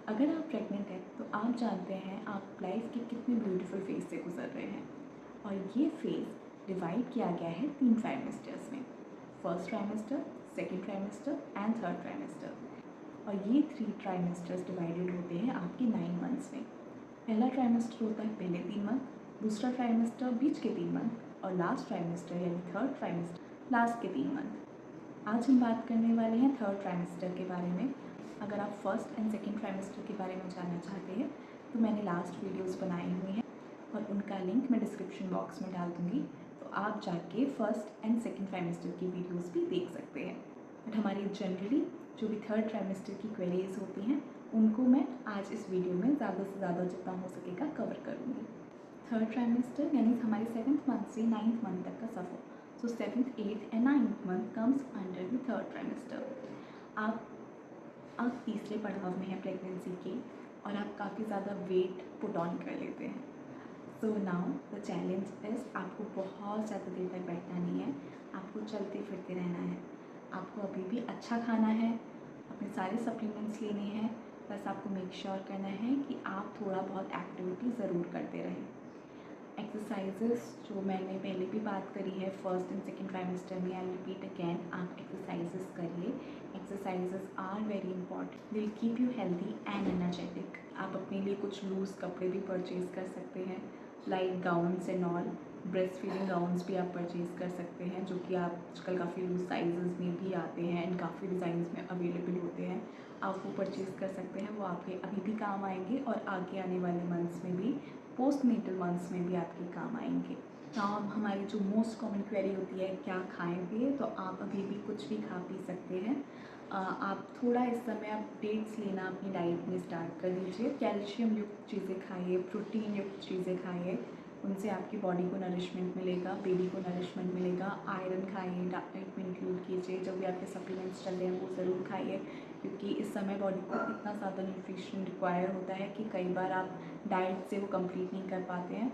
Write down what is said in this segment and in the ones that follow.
अगर आप प्रेग्नेंट हैं तो आप जानते हैं आप लाइफ के कितने ब्यूटीफुल फेज से गुजर रहे हैं। और ये फेज़ डिवाइड किया गया है 3 ट्राइमेस्टर्स में, first trimester, second trimester and third trimester. और ये 3 ट्राइमेस्टर्स डिवाइडेड होते हैं आपके 9 मंथ्स में। पहला ट्राइमेस्टर होता है पहले 3 मंथ, दूसरा ट्राइमेस्टर बीच के 3 मंथ और लास्ट ट्राइमेस्टर यानी थर्ड ट्राइमेस्टर लास्ट के 3 मंथ। आज हम बात करने वाले हैं थर्ड ट्राइमेस्टर के बारे में। अगर आप फर्स्ट एंड सेकेंड ट्राइमेस्टर के बारे में जानना चाहते हैं तो मैंने लास्ट वीडियोस बनाई हुई हैं और उनका लिंक मैं डिस्क्रिप्शन बॉक्स में डाल दूँगी, तो आप जाके फर्स्ट एंड सेकेंड ट्राइमेस्टर की वीडियोस भी देख सकते हैं। बट हमारी जनरली जो भी थर्ड ट्राइमेस्टर की क्वेरीज होती हैं उनको मैं आज इस वीडियो में ज़्यादा से ज़्यादा जितना हो सकेगा कवर करूँगी। थर्ड ट्राइमेस्टर यानी हमारे 7th मंथ से 9th मंथ तक का सफ़र। सो 7th, 8th and 9th month comes under the third trimester. आप तीसरे पड़ाव में हैं प्रेगनेंसी के और आप काफ़ी ज़्यादा वेट पुट ऑन कर लेते हैं। So now the challenge is आपको बहुत ज़्यादा देर तक बैठना नहीं है, आपको चलते फिरते रहना है। आपको अभी भी अच्छा खाना है, अपने सारे सप्लीमेंट्स लेने हैं, बस आपको मेक श्योर करना है कि आप थोड़ा बहुत एक्टिविटी ज़रूर करते रहें। एक्सरसाइजेस जो मैंने पहले भी बात करी है फर्स्ट एंड सेकेंड ट्राइमेस्टर में, आई रिपीट अगैन, आप एक्सरसाइजेस करिए। Exercises are very important, will keep you healthy and energetic. आप अपने लिए कुछ लूज़ कपड़े भी परचेज़ कर सकते हैं, like gowns and all. Breast feeding gowns भी आप परचेज़ कर सकते हैं जो कि आजकल काफ़ी लूज साइजेस में भी आते हैं एंड काफ़ी डिज़ाइंस में अवेलेबल होते हैं। आप वो परचेज़ कर सकते हैं, वो आपके अभी भी काम आएंगे और आगे आने वाले मंथ्स में भी, पोस्ट नेटल मंथ्स में भी आपके काम आएंगे। हमारी जो मोस्ट कॉमन क्वेरी होती है क्या खाएं पिए, तो आप अभी भी कुछ भी खा पी सकते हैं। आप थोड़ा इस समय आप डेट्स लेना अपनी डाइट में स्टार्ट कर दीजिए। कैल्शियम युक्त चीज़ें खाइए, प्रोटीन युक्त चीज़ें खाइए, उनसे आपकी बॉडी को नरिशमेंट मिलेगा, बेबी को नरिशमेंट मिलेगा। आयरन खाइए, डाइट में इंक्लूड कीजिए, जो भी आपके सप्लीमेंट्स चल रहे हैं वो ज़रूर खाइए, क्योंकि इस समय बॉडी को इतना ज़्यादा न्यूट्रिशन रिक्वायर होता है कि कई बार आप डाइट से वो कंप्लीट नहीं कर पाते हैं।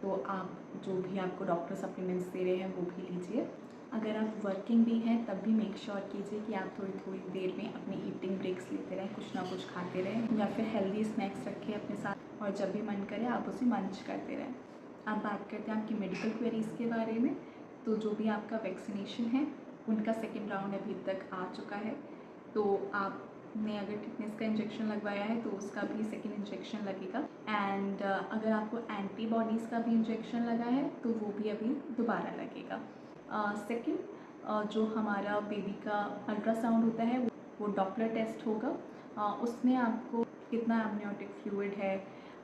तो आप जो भी आपको डॉक्टर सप्लीमेंट्स दे रहे हैं वो भी लीजिए। अगर आप वर्किंग भी हैं तब भी मेक श्योर कीजिए कि आप थोड़ी थोड़ी देर में अपनी ईटिंग ब्रेक्स लेते रहें, कुछ ना कुछ खाते रहें, या फिर हेल्दी स्नैक्स रखें अपने साथ और जब भी मन करे आप उसे मंच करते रहें। अब बात करते हैं आपकी मेडिकल क्वेरीज़ के बारे में। तो जो भी आपका वैक्सीनेशन है उनका सेकेंड राउंड अभी तक आ चुका है, तो आपने अगर टिटनेस का इंजेक्शन लगवाया है तो उसका भी सेकेंड इंजेक्शन लगेगा। एंड अगर आपको एंटीबॉडीज़ का भी इंजेक्शन लगा है तो वो भी अभी दोबारा लगेगा। सेकेंड जो हमारा बेबी का अल्ट्रासाउंड होता है वो डॉपलर टेस्ट होगा। उसमें आपको कितना एमनियोटिक फ्लूइड है,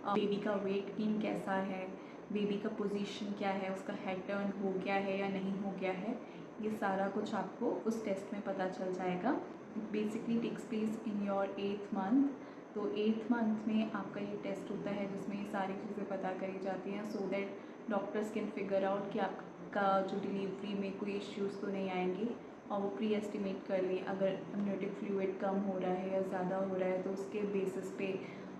बेबी का वेट गेन कैसा है, बेबी का पोजीशन क्या है, उसका हेड टर्न हो गया है या नहीं हो गया है, ये सारा कुछ आपको उस टेस्ट में पता चल जाएगा। Basically takes place in your 8th month. तो 8th मंथ में आपका ये टेस्ट होता है जिसमें ये सारी चीज़ें पता करी जाती हैं, so that doctors can figure out कि आपका जो डिलीवरी में कोई इश्यूज़ तो नहीं आएंगे और वो प्री एस्टिमेट कर लें। अगर एमनियोटिक फ्लूइड कम हो रहा है या ज़्यादा हो रहा है तो उसके बेसिस पे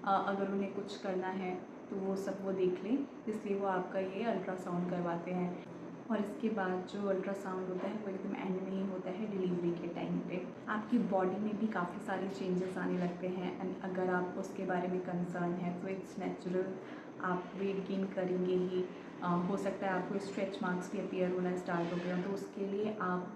अगर उन्हें कुछ करना है तो वो सब वो देख लें, इसलिए वो आपका ये अल्ट्रासाउंड करवाते हैं। और इसके बाद जो अल्ट्रासाउंड होता है वो एकदम एंड में ही होता है डिलीवरी के टाइम पे। आपकी बॉडी में भी काफ़ी सारे चेंजेस आने लगते हैं एंड अगर आप उसके बारे में कंसर्न है तो इट्स नेचुरल, आप वेट गेन करेंगे ही। हो सकता है आपको स्ट्रेच मार्क्स भी अपीयर होना स्टार्ट हो गया, तो उसके लिए आप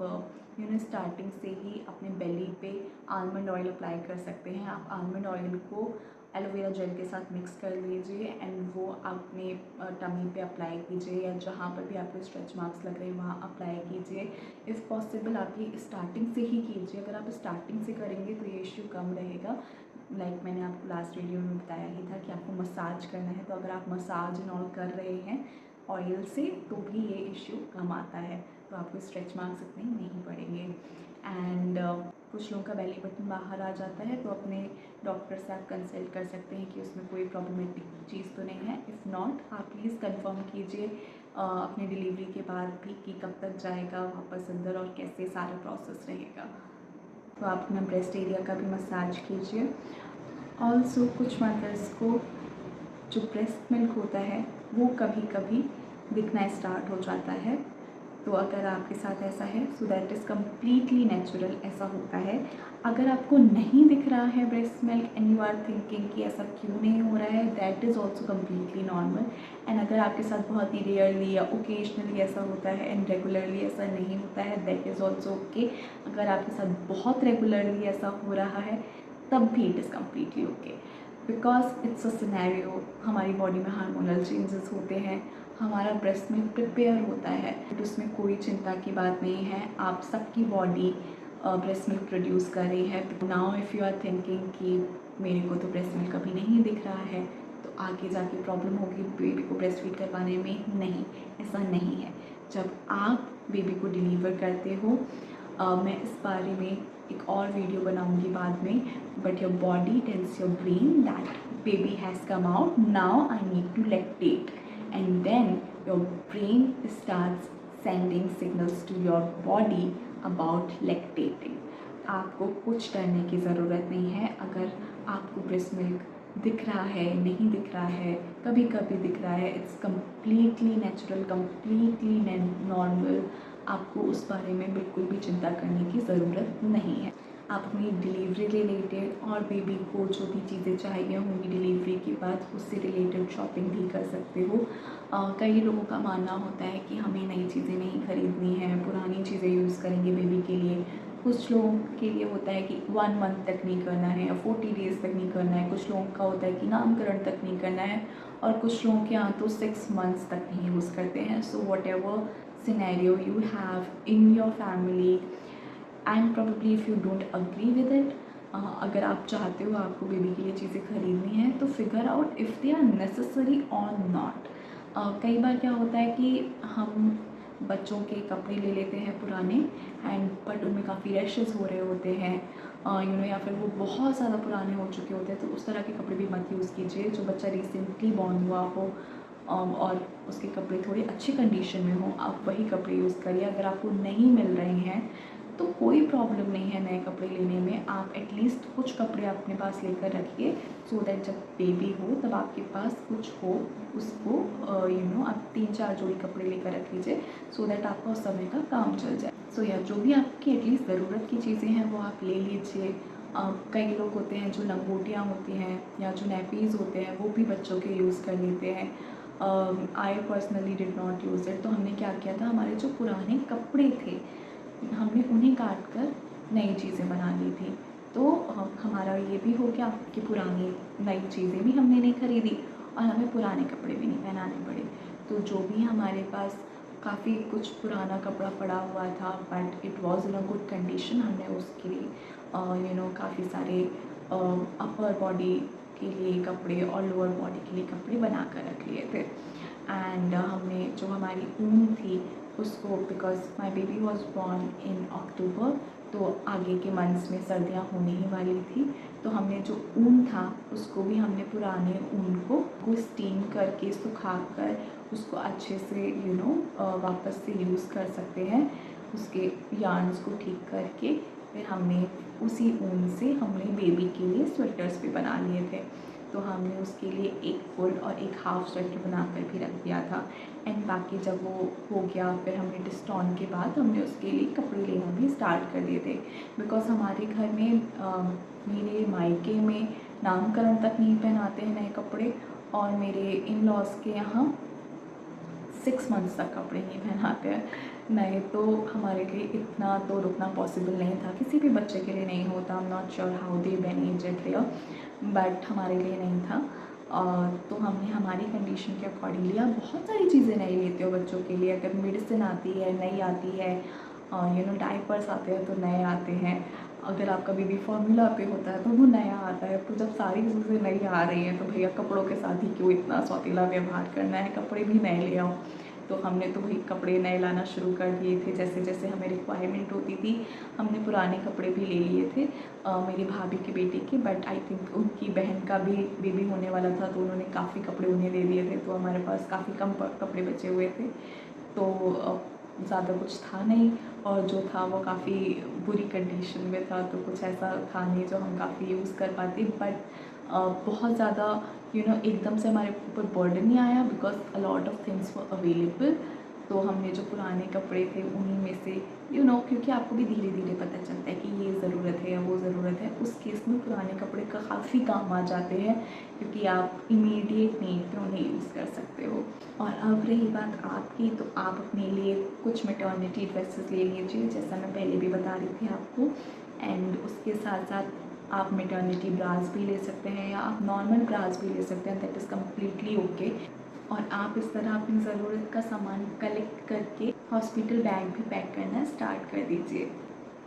स्टार्टिंग से ही अपने बेली पे आलमंड ऑयल अप्लाई कर सकते हैं। आप आलमंड ऑयल को एलोवेरा जेल के साथ मिक्स कर लीजिए एंड वो अपने टमी पे अप्लाई कीजिए, या जहाँ पर भी आपको स्ट्रेच मार्क्स लग रहे हैं वहाँ अप्लाई कीजिए। इफ़ पॉसिबल आप ये स्टार्टिंग से ही कीजिए। अगर आप स्टार्टिंग से करेंगे तो ये इश्यू कम रहेगा। लाइक मैंने आपको लास्ट वीडियो में बताया ही था कि आपको मसाज करना है, तो अगर आप मसाज एंड ऑल कर रहे हैं ऑयल से तो भी ये इश्यू कम आता है, तो आपको स्ट्रेच मार्क्स इतने नहीं पड़ेंगे। एंड कुछ लोगों का बेली बटन बाहर आ जाता है तो अपने डॉक्टर से आप कंसल्ट कर सकते हैं कि उसमें कोई प्रॉब्लमेटिक चीज़ तो नहीं है। इफ़ नॉट, आप प्लीज़ कंफर्म कीजिए अपनी डिलीवरी के बाद भी कि कब तक जाएगा वापस अंदर और कैसे सारा प्रोसेस रहेगा। तो आप अपना ब्रेस्ट एरिया का भी मसाज कीजिए। ऑल्सो कुछ मदर्स को जो ब्रेस्ट मिल्क होता है वो कभी कभी दिखना स्टार्ट हो जाता है, तो अगर आपके साथ ऐसा है so that is completely natural, ऐसा होता है। अगर आपको नहीं दिख रहा है breast milk and you are thinking कि ऐसा क्यों नहीं हो रहा है, that is also completely normal. And अगर आपके साथ बहुत ही रेयरली या ओकेजनली ऐसा होता है एंड रेगुलरली ऐसा नहीं होता है, दैट इज़ ऑल्सो ओके। अगर आपके साथ बहुत रेगुलरली ऐसा हो रहा है तब भी it is completely okay, because it's a scenario. हमारी बॉडी में हार्मोनल चेंजेस होते हैं, हमारा ब्रेस्ट मिल्क प्रिपेयर होता है, बट उसमें कोई चिंता की बात नहीं है। आप सबकी बॉडी ब्रेस्ट मिल्क प्रोड्यूस कर रही है। Now if you are thinking कि मेरे को तो ब्रेस्ट मिल्क कभी नहीं दिख रहा है तो आगे जाके प्रॉब्लम होगी बेबी को ब्रेस्ट फीड करवाने में, नहीं, ऐसा नहीं है। जब आप बेबी को डिलीवर करते हो, मैं इस बारे में एक और वीडियो बनाऊंगी बाद में, but your body tells your brain that baby has come out, now I need to lactate, and then your brain starts sending signals to your body about lactating. आपको कुछ करने की ज़रूरत नहीं है। अगर आपको ब्रेस्ट मिल्क दिख रहा है, नहीं दिख रहा है, कभी कभी दिख रहा है, it's completely natural, completely normal. आपको उस बारे में बिल्कुल भी चिंता करने की ज़रूरत नहीं है। आप अपनी डिलीवरी रिलेटेड और बेबी को जो भी चीज़ें चाहिए होंगी डिलीवरी के बाद, उससे रिलेटेड शॉपिंग भी कर सकते हो। कई लोगों का मानना होता है कि हमें नई चीज़ें नहीं खरीदनी है, पुरानी चीज़ें यूज़ करेंगे बेबी के लिए। कुछ लोगों के लिए होता है कि 1 मंथ तक नहीं करना है या 40 डेज़ तक नहीं करना है। कुछ लोगों का होता है कि नामकरण तक नहीं करना है, और कुछ लोगों के यहाँ तो 6 मंथ्स तक नहीं यूज़ करते हैं। So what ever scenario you have in your family, and probably if you don't agree with it, अगर आप चाहते हो आपको बेबी के लिए चीज़ें खरीदनी है तो figure out if they are necessary और नॉट। कई बार क्या होता है कि हम बच्चों के कपड़े ले लेते हैं पुराने, एंड बट उनमें काफ़ी रैशेस हो रहे होते हैं, या फिर वो बहुत ज़्यादा पुराने हो चुके होते हैं, तो उस तरह के कपड़े भी मत यूज़ कीजिए। जो बच्चा रिसेंटली बॉर्न हुआ हो और उसके कपड़े थोड़ी अच्छी कंडीशन में हो, आप वही कपड़े यूज़ करिए। अगर आपको नहीं मिल रहे हैं तो कोई प्रॉब्लम नहीं है नए कपड़े लेने में। आप एटलीस्ट कुछ कपड़े अपने पास लेकर रखिए, सो दैट जब बेबी हो तब आपके पास कुछ हो, उसको आप 3-4 जोड़ी कपड़े लेकर रख लीजिए, सो दैट आपका उस समय का काम चल जाए। सो या जो भी आपकी एटलीस्ट ज़रूरत की चीज़ें हैं वो आप ले लीजिए। कई लोग होते हैं जो लंगोटियाँ होती हैं या जो नैपीज़ होते हैं वो भी बच्चों के यूज़ कर लेते हैं। I personally did not use it. तो हमने क्या किया था, हमारे जो पुराने कपड़े थे हमने उन्हें काट कर नई चीज़ें बना ली थी। तो हमारा ये भी हो गया कि पुरानी नई चीज़ें भी हमने नहीं खरीदी और हमें पुराने कपड़े भी नहीं पहनाने पड़े। तो जो भी हमारे पास काफ़ी कुछ पुराना कपड़ा पड़ा हुआ था but it was in a good condition, हमने उसके लिए काफ़ी सारे अपर बॉडी के लिए कपड़े और लोअर बॉडी के लिए कपड़े बना कर रख लिए थे। एंड हमने जो हमारी ऊन थी उसको, because my baby was born in October, तो आगे के मंथ्स में सर्दियाँ होने ही वाली थी, तो हमने जो ऊन था उसको भी हमने पुराने ऊन को स्टीम करके सुखा कर उसको अच्छे से वापस से यूज़ कर सकते हैं। उसके यार्न्स को ठीक करके फिर हमने उसी ऊन से हमने बेबी के लिए स्वेटर्स भी बना लिए थे। तो हमने उसके लिए एक फुल और एक हाफ़ स्वेटर बना कर भी रख दिया था। एंड बाकी जब वो हो गया फिर हमने डिस्टॉन के बाद हमने उसके लिए कपड़े लेना भी स्टार्ट कर दिए थे। बिकॉज़ हमारे घर में मेरे मायके में नामकरण तक नहीं पहनाते हैं नए कपड़े, और मेरे इन लॉज़ के यहाँ 6 मंथ्स तक कपड़े नहीं पहनाते हैं नए। तो हमारे लिए इतना तो रुकना पॉसिबल नहीं था, किसी भी बच्चे के लिए नहीं होता। I am not sure how they manage it there, but हमारे लिए नहीं था। तो हमने हमारी कंडीशन के अकॉर्डिंगली, आप बहुत सारी चीज़ें नई लेते हो बच्चों के लिए। अगर मेडिसिन आती है नई आती है, डाइपर्स आते हैं तो नए आते हैं। अगर आपका बेबी फॉर्मूला पे होता है तो वो नया आता है। तो जब सारी चीज़ें नई आ रही हैं तो भैया कपड़ों के साथ ही क्यों इतना सौतीला व्यवहार करना है, कपड़े भी नए ले आओ। तो हमने तो वही कपड़े नए लाना शुरू कर दिए थे। जैसे जैसे हमें रिक्वायरमेंट होती थी हमने पुराने कपड़े भी ले लिए थे मेरी भाभी के बेटे के, बट आई थिंक उनकी बहन का भी बेबी होने वाला था तो उन्होंने काफ़ी कपड़े उन्हें दे दिए थे, तो हमारे पास काफ़ी कम कपड़े बचे हुए थे। तो ज़्यादा कुछ था नहीं, और जो था वो काफ़ी बुरी कंडीशन में था, तो कुछ ऐसा था नहीं जो हम काफ़ी यूज़ कर पाते। बट बहुत ज़्यादा एकदम से हमारे ऊपर बर्डन नहीं आया, because a lot of things were available. तो हमने जो पुराने कपड़े थे उन्हीं में से क्योंकि आपको भी धीरे धीरे पता चलता है कि ये ज़रूरत है या वो ज़रूरत है, उस केस में पुराने कपड़े का काफ़ी काम आ जाते हैं, क्योंकि आप इमीडिएट नीड पे उन्हें यूज़ कर सकते हो। और अब रही बात आपकी, तो आप अपने लिए कुछ मैटर्निटी ड्रेसेस ले लीजिए, जैसा मैं पहले भी बता रही थी आपको। एंड उसके साथ साथ आप मैटर्निटी ब्रास भी ले सकते हैं या आप नॉर्मल ब्रास भी ले सकते हैं, दैट इज़ कम्प्लीटली ओके। और आप इस तरह अपनी ज़रूरत का सामान कलेक्ट करके हॉस्पिटल बैग भी पैक करना स्टार्ट कर दीजिए।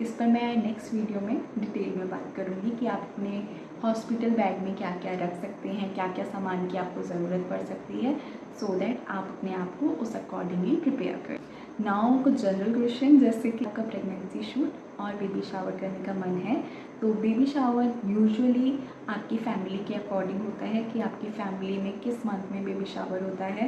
इस पर मैं नेक्स्ट वीडियो में डिटेल में बात करूँगी कि आप अपने हॉस्पिटल बैग में क्या क्या रख सकते हैं, क्या क्या सामान की आपको ज़रूरत पड़ सकती है, सो दैट आप अपने आप को उस अकॉर्डिंगली प्रिपेयर करें। नाउ कुछ जनरल क्वेश्चन, जैसे कि आपका प्रेगनेंसी शूट और बेबी शावर करने का मन है, तो बेबी शावर यूजुअली आपकी फैमिली के अकॉर्डिंग होता है कि आपकी फैमिली में किस मंथ में बेबी शावर होता है।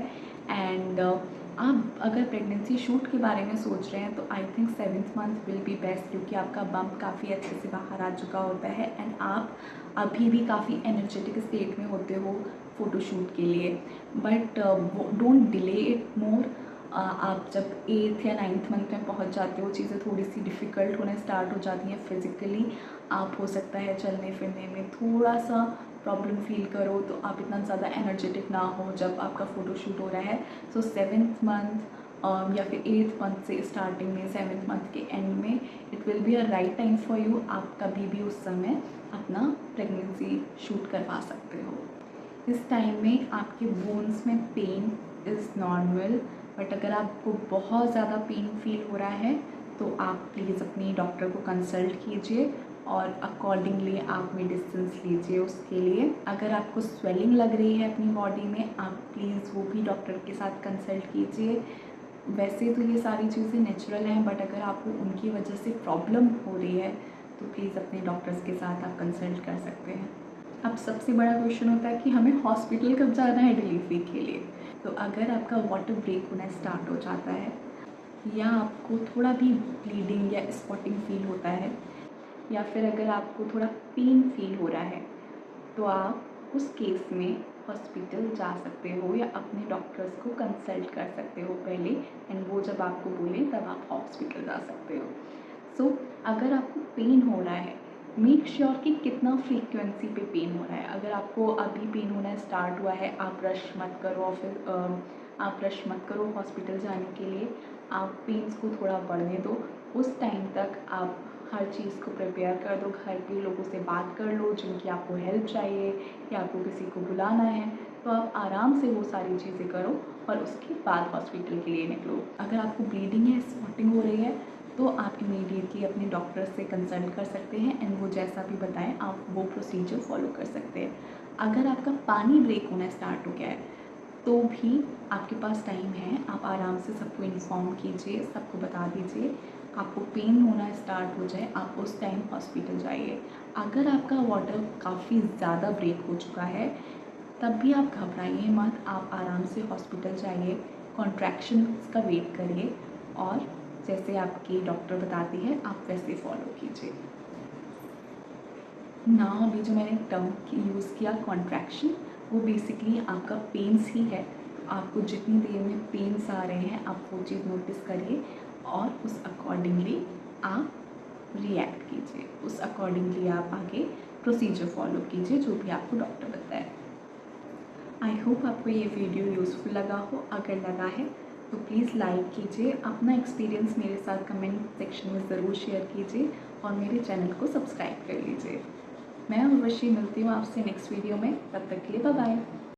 एंड आप अगर प्रेगनेंसी शूट के बारे में सोच रहे हैं तो I think 7th month will be best, क्योंकि आपका बम्प काफ़ी अच्छे से बाहर आ चुका होता है एंड आप अभी भी काफ़ी एनर्जेटिक स्टेट में होते हो फ़ोटोशूट के लिए। But don't delay it more. आप जब 8th या 9th मंथ में पहुंच जाते हो, चीज़ें थोड़ी सी डिफ़िकल्ट होना स्टार्ट हो जाती हैं फिज़िकली। आप हो सकता है चलने फिरने में थोड़ा सा प्रॉब्लम फील करो, तो आप इतना ज़्यादा एनर्जेटिक ना हो जब आपका फ़ोटोशूट हो रहा है। सो 7th मंथ या फिर 8th मंथ से स्टार्टिंग में 7th मंथ के एंड में it will be a right time for you. आप कभी भी उस समय अपना प्रेगनेंसी शूट करवा सकते हो। इस टाइम में आपके बोन्स में पेन इज़ नॉर्मल, बट अगर आपको बहुत ज़्यादा पेन फील हो रहा है तो आप प्लीज़ अपनी डॉक्टर को कंसल्ट कीजिए और अकॉर्डिंगली आप मेडिसिन लीजिए उसके लिए। अगर आपको स्वेलिंग लग रही है अपनी बॉडी में, आप प्लीज़ वो भी डॉक्टर के साथ कंसल्ट कीजिए। वैसे तो ये सारी चीज़ें नेचुरल हैं, बट अगर आपको उनकी वजह से प्रॉब्लम हो रही है तो प्लीज़ अपने डॉक्टर्स के साथ आप कंसल्ट कर सकते हैं। अब सबसे बड़ा क्वेश्चन होता है कि हमें हॉस्पिटल कब जाना है डिलीवरी के लिए। तो अगर आपका वाटर ब्रेक होना स्टार्ट हो जाता है या आपको थोड़ा भी ब्लीडिंग या स्पॉटिंग फील होता है या फिर अगर आपको थोड़ा पेन फील हो रहा है, तो आप उस केस में हॉस्पिटल जा सकते हो या अपने डॉक्टर्स को कंसल्ट कर सकते हो पहले, एंड वो जब आपको बोलें तब आप हॉस्पिटल जा सकते हो। सो अगर आपको पेन हो रहा है, मेक श्योर कि कितना फ्रीक्वेंसी पे पेन हो रहा है। अगर आपको अभी पेन होना स्टार्ट हुआ है, आप रश मत करो, और फिर आप रश मत करो हॉस्पिटल जाने के लिए। आप पेन्स को थोड़ा बढ़ने दो। उस टाइम तक आप हर चीज़ को प्रिपेयर कर दो, घर के लोगों से बात कर लो जिनकी आपको हेल्प चाहिए या आपको किसी को बुलाना है, तो आप आराम से वो सारी चीज़ें करो और उसके बाद हॉस्पिटल के लिए निकलो। अगर आपको ब्लीडिंग या स्पॉटिंग हो रही है तो आप इमीडिएटली अपने डॉक्टर से कंसल्ट कर सकते हैं एंड वो जैसा भी बताएं आप वो प्रोसीजर फॉलो कर सकते हैं। अगर आपका पानी ब्रेक होना स्टार्ट हो गया है तो भी आपके पास टाइम है, आप आराम से सबको इन्फॉर्म कीजिए, सबको बता दीजिए। आपको पेन होना स्टार्ट हो जाए, आप उस टाइम हॉस्पिटल जाइए। अगर आपका वाटर काफ़ी ज़्यादा ब्रेक हो चुका है तब भी आप घबराइए मत, आप आराम से हॉस्पिटल जाइए, कॉन्ट्रैक्शंस का वेट करिए और जैसे आपकी डॉक्टर बताती है आप वैसे फॉलो कीजिए। ना अभी जो मैंने टर्म यूज़ किया कॉन्ट्रैक्शन, वो बेसिकली आपका पेन्स ही है। आपको जितनी देर में पेन्स आ रहे हैं आप वो चीज़ नोटिस करिए और उस अकॉर्डिंगली आप रिएक्ट कीजिए, उस अकॉर्डिंगली आप आगे प्रोसीजर फॉलो कीजिए जो भी आपको डॉक्टर बताए। आई होप आपको ये वीडियो यूज़फुल लगा हो। अगर लगा है तो प्लीज़ लाइक कीजिए, अपना एक्सपीरियंस मेरे साथ कमेंट सेक्शन में ज़रूर शेयर कीजिए और मेरे चैनल को सब्सक्राइब कर लीजिए। मैं उर्वशी मिलती हूँ आपसे नेक्स्ट वीडियो में, तब तक के लिए बाय बाय।